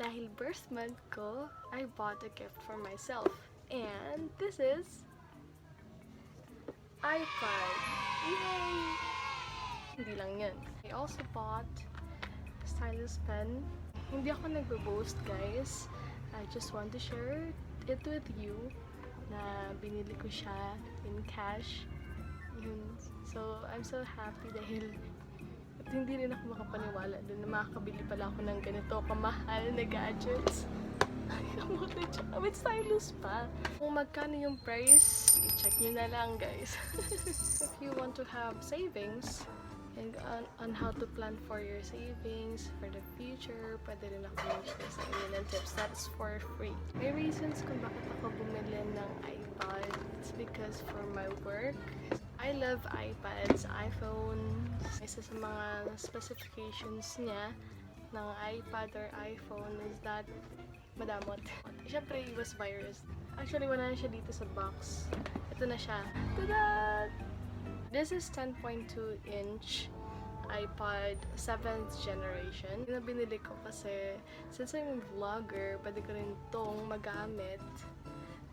dahil birth month ko, I bought a gift for myself. And this is iPad. Yay! Hindi lang yan. I also bought Stylus Pen. Hindi ako nagbo-boast, guys. I just want to share it with you na binili ko siya in cash. Yun. So, I'm so happy dahil at hindi rin ako makapaniwala din na makakabili pala ako ng ganito kamahal na gadgets. With stylus pa. Kung magkano yung price, i-check nyo na lang, guys. If you want to have savings and on how to plan for your savings for the future, pwede rin ako mag-share sa inyo ng tips. That's for free. May reasons kung bakit ako bumili ng iPad. It's because for my work, I love iPads, iPhones. Isa sa mga specifications niya ng iPad or iPhone is that madamot. Siyempre, iwas virus. Actually, wala na siya dito sa box. Ito na siya. Tada! This is 10.2-inch iPad 7th generation. Yung binili ko kasi, since I'm a vlogger, pwede ko rin itong magamit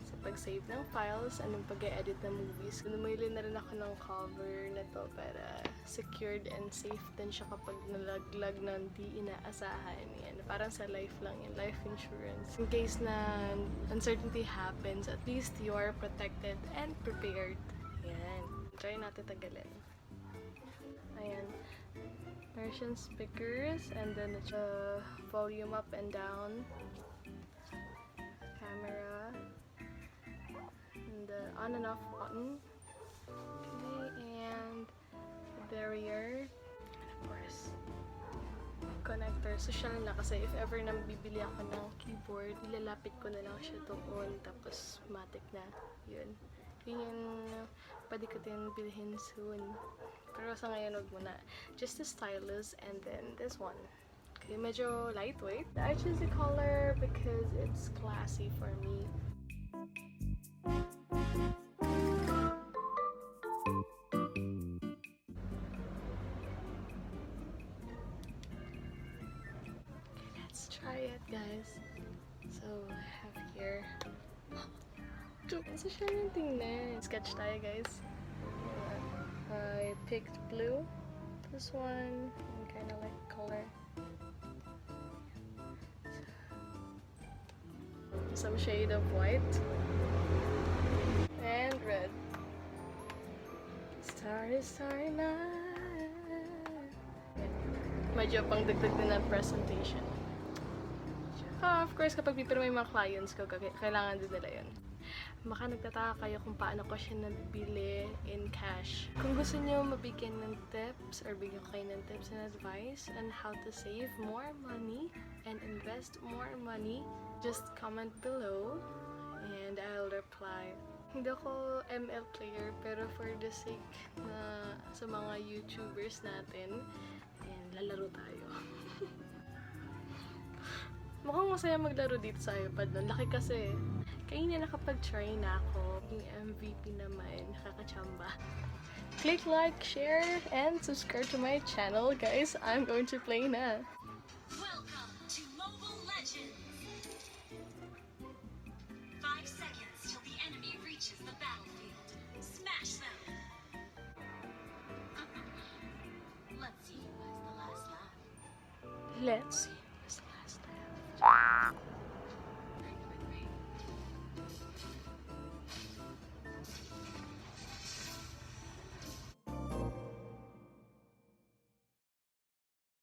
sa pag-save ng files and pag-edit ng movies. Bumili na rin ako ng cover na to para secured and safe din siya kapag nalaglag ng di inaasahan. Yan. Parang sa life lang yan, life insurance. In case na uncertainty happens, at least you are protected and prepared. Yan. Try natin tagalin. Ayan. Meron speakers and then it's volume up and down. Camera. The on and off button. Okay, and the barrier. And of course, connector. Social na kasi if ever nang bibili ako ng keyboard, ilalapit ko na lang siya doon. Tapos, matic na. Yun. Yun yung pwede ko din bilhin soon. Pero sa ngayon, wag muna. Just the stylus and then this one. Okay, medyo lightweight. I choose the color because it's classy for me. Try it, guys. So, I have here. Sa siya yung tingnan. Sketch tayo, guys. I picked blue. This one, I kind of like color. Some shade of white. And red. Starry, starry night. Medyo pang dagdag din ng presentation. Of course, kapag pipiro may mga clients ko, kailangan din nila yun. Baka nagtataka kayo kung paano ko siya nabili in cash. Kung gusto niyo mabigyan ng tips or bigyan ko kayo ng tips and advice on how to save more money and invest more money, just comment below and I'll reply. Hindi ako ML player, pero for the sake na sa mga YouTubers natin, ayan, lalaro tayo. Mukhang masaya maglaro dito sa iPad nun. Laki kasi. Kaya na nakapag-try na ako. Yung MVP naman. Nakakachamba. Click like, share, and subscribe to my channel, guys. I'm going to play na. Welcome to Mobile Legends! 5 seconds till the enemy reaches the battlefield. Smash them! Let's see who has the last laugh. Let's see.